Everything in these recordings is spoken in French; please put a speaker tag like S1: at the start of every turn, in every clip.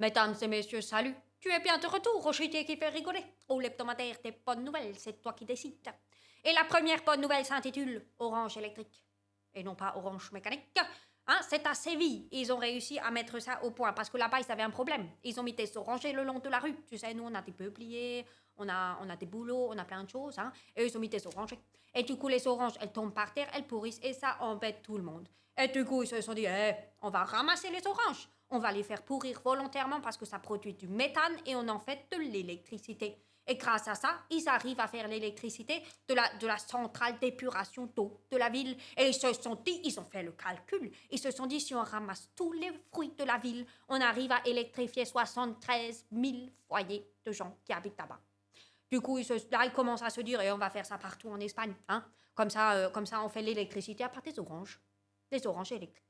S1: Mesdames et messieurs, salut. Tu es bien de retour au JT qui fait rigoler. Au l'hebdomadaire des bonnes nouvelles, c'est toi qui décides. Et la première bonne nouvelle s'intitule Orange électrique. Et non pas Orange mécanique. Hein, c'est à Séville. Ils ont réussi à mettre ça au point parce que là-bas, ils avaient un problème. Ils ont mis des orangers le long de la rue. Tu sais, nous, on a des peupliers, on a des bouleaux, on a plein de choses. Hein, et ils ont mis des orangers. Et du coup, les oranges, elles tombent par terre, elles pourrissent et ça embête tout le monde. Et du coup, ils se sont dit, on va ramasser les oranges. On va les faire pourrir volontairement parce que ça produit du méthane et on en fait de l'électricité. Et grâce à ça, ils arrivent à faire l'électricité de la centrale d'épuration d'eau de la ville. Et ils se sont dit, ils ont fait le calcul, ils se sont dit, si on ramasse tous les fruits de la ville, on arrive à électrifier 73 000 foyers de gens qui habitent là-bas. Du coup, là, ils commencent à se dire, on va faire ça partout en Espagne. Hein? Comme ça, on fait l'électricité à partir des oranges électriques.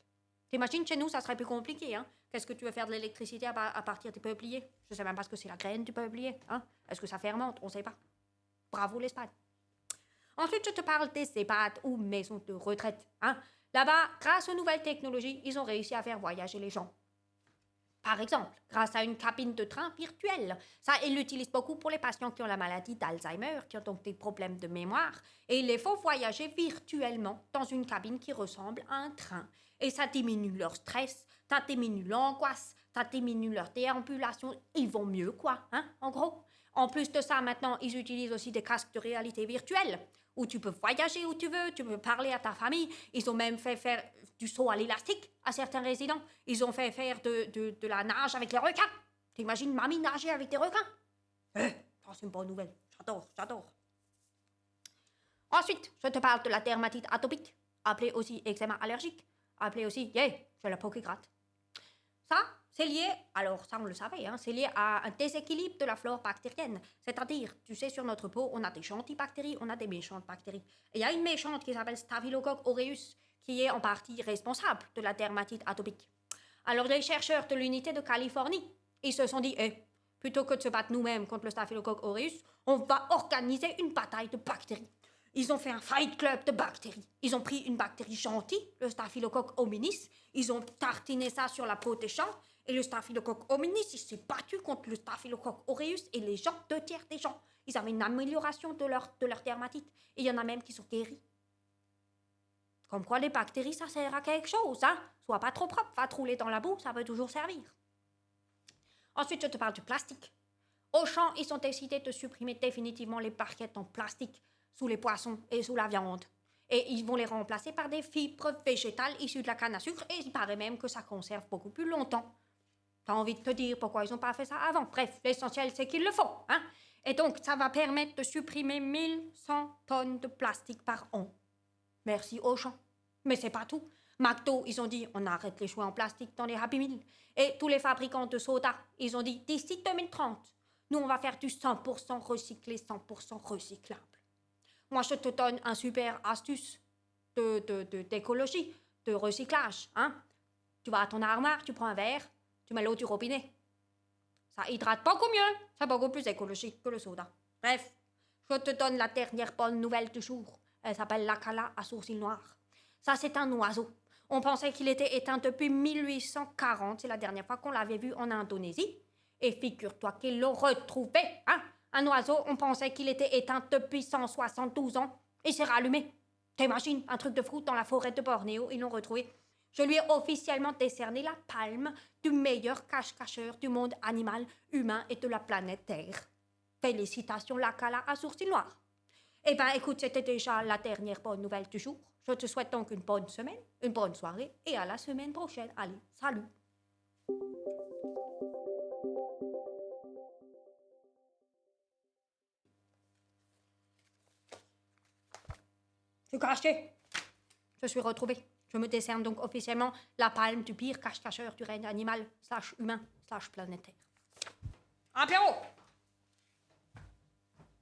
S1: T'imagines, chez nous, ça serait plus compliqué, hein? Qu'est-ce que tu veux faire de l'électricité à partir des peupliers? Je sais même pas ce que c'est la graine du peuplier, hein? Est-ce que ça fermente? On sait pas. Bravo l'Espagne. Ensuite, je te parle des EHPAD ou maisons de retraite, hein? Là-bas, grâce aux nouvelles technologies, ils ont réussi à faire voyager les gens. Par exemple, grâce à une cabine de train virtuelle. Ça, ils l'utilisent beaucoup pour les patients qui ont la maladie d'Alzheimer, qui ont donc des problèmes de mémoire, et ils les font voyager virtuellement dans une cabine qui ressemble à un train. Et ça diminue leur stress, ça diminue l'angoisse, ça diminue leur déambulation. Ils vont mieux, quoi, hein, en gros. En plus de ça, maintenant, ils utilisent aussi des casques de réalité virtuelle, où tu peux voyager où tu veux, tu peux parler à ta famille. Ils ont même fait faire du saut à l'élastique à certains résidents. Ils ont fait faire de la nage avec les requins. T'imagines mamie nager avec des requins? Ça, c'est une bonne nouvelle. J'adore. Ensuite, je te parle de la dermatite atopique, appelée aussi eczéma allergique, appelée aussi, j'ai la peau qui gratte. Ça, c'est lié, alors ça on le savait, hein, c'est lié à un déséquilibre de la flore bactérienne. C'est-à-dire, tu sais, sur notre peau, on a des gentilles bactéries, on a des méchantes bactéries. Et il y a une méchante qui s'appelle Staphylococcus aureus, qui est en partie responsable de la dermatite atopique. Alors les chercheurs de l'unité de Californie, ils se sont dit, plutôt que de se battre nous-mêmes contre le Staphylococcus aureus, on va organiser une bataille de bactéries. Ils ont fait un fight club de bactéries. Ils ont pris une bactérie gentille, le Staphylococcus hominis. Ils ont tartiné ça sur la peau des gens. Et le Staphylococcus hominis, il s'est battu contre le Staphylococcus aureus. Et les gens, 2/3 des gens, ils avaient une amélioration de leur dermatite. Et il y en a même qui sont guéris. Comme quoi, les bactéries, ça sert à quelque chose, hein. Sois pas trop propre, va te rouler dans la boue, ça peut toujours servir. Ensuite, je te parle du plastique. Auchan, ils ont décidé de supprimer définitivement les barquettes en plastique sous les poissons et sous la viande. Et ils vont les remplacer par des fibres végétales issues de la canne à sucre et il paraît même que ça conserve beaucoup plus longtemps. T'as envie de te dire pourquoi ils n'ont pas fait ça avant. Bref, l'essentiel c'est qu'ils le font, hein. Et donc, ça va permettre de supprimer 1100 tonnes de plastique par an. Merci Auchan. Mais c'est pas tout. McDo, ils ont dit on arrête les choix en plastique dans les Happy Meal. Et tous les fabricants de soda, ils ont dit d'ici 2030, nous on va faire du 100% recyclé, 100% recyclable. Moi, je te donne un super astuce d'écologie, de recyclage. Hein? Tu vas à ton armoire, tu prends un verre, tu mets l'eau du robinet. Ça hydrate beaucoup mieux, c'est beaucoup plus écologique que le soda. Bref, je te donne la dernière bonne nouvelle du jour. Elle s'appelle l'acala à sourcils noirs. Ça, c'est un oiseau. On pensait qu'il était éteint depuis 1840. C'est la dernière fois qu'on l'avait vu en Indonésie. Et figure-toi qu'ils l'ont retrouvé, hein? Un oiseau, on pensait qu'il était éteint depuis 172 ans. Il s'est rallumé. T'imagines, un truc de fou dans la forêt de Bornéo, ils l'ont retrouvé. Je lui ai officiellement décerné la palme du meilleur cache-cacheur du monde animal, humain et de la planète Terre. Félicitations, l'acala à sourcils noirs. Eh bien, écoute, c'était déjà la dernière bonne nouvelle du jour. Je te souhaite donc une bonne semaine, une bonne soirée et à la semaine prochaine. Allez, salut! C'est caché. Je suis retrouvée. Je me décerne donc officiellement la palme du pire cache-cacheur du règne animal, /humain, /planétaire. Apéro!